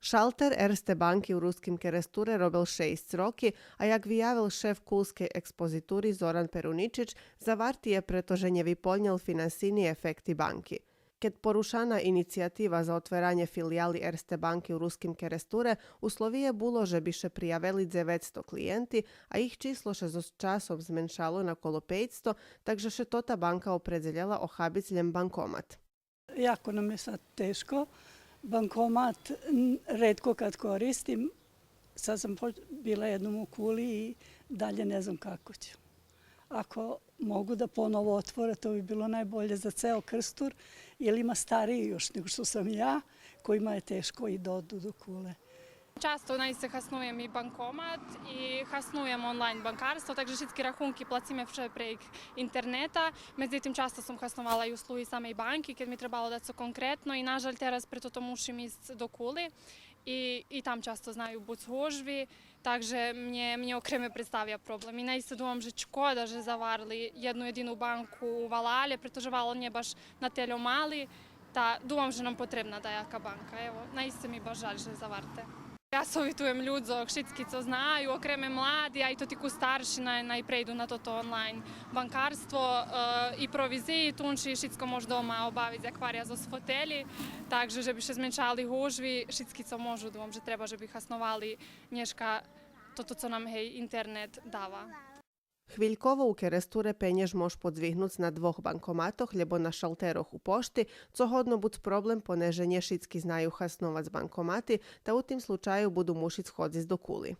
Šalter Erste banki v ruskim Keresture robil 6 roky a jak vyjavil šéf kulskej expozitúry Zoran Peruničić, zavarti je, pretože nevyplnil finansijni efekti banki. Keď porušana inicijativa za otvaranje filijali Erste banki v ruskim Keresture, uslovije bilo, že bi še prijavili 900 klijenti, a ih číslo še s časom zmenšalo na okolo 500, takže še tota banka opredzeljala ohabic ljem bankomat. Jako nam je sad teško. Bankomat redko kad koristim. Sad sam bila jednom u Kuli i dalje ne znam kako ću. Ako mogu da ponovo otvore, to bi bilo najbolje za ceo Krstur, jer ima stariji još nego što sam ja, kojima je teško i da odu do Kule. Часто se hasnujem i bankomat i hasnujem online bankarstvo, takže všetky rachunky placíme vše prek interneta. Međutim, často sam hasnovala i uslugi samej banki, kad mi trebalo da co konkretno i nažalj teraz preto to mušim ísť do Kuli i tam často znaju buc hužvi, takže mnje okreme predstavlja problem. I naiste думам, že škoda, že zavarili jednu jedinu banku u Valalje, pretože Valal nije baš na teljo mali, ta думам, že nam potrebna da jaka banka. Evo, naiste mi baš žalj, že zavarte. Ja savjetujem ľudzo, všetci, co znaju, okreme mladi, a i to tiku starši naj prejdu na toto online bankarstvo i proviziji, tunči všetko može doma obaviti akvarija zo fotelji, takže že bi še zmenšali hužvi, všetci, co možu, думам, že treba, že bi hasnovali nješka toto, co nam internet dava. Хвильково у Керестуре пенjež mož podzvihnuc na 2 bankomatoh, lebo na šalteroh u pošti, co hodno buc problem, poneže nješicki znaju hasnovac bankomati, ta u tim slučaju budu mušic hodzic do Kuli.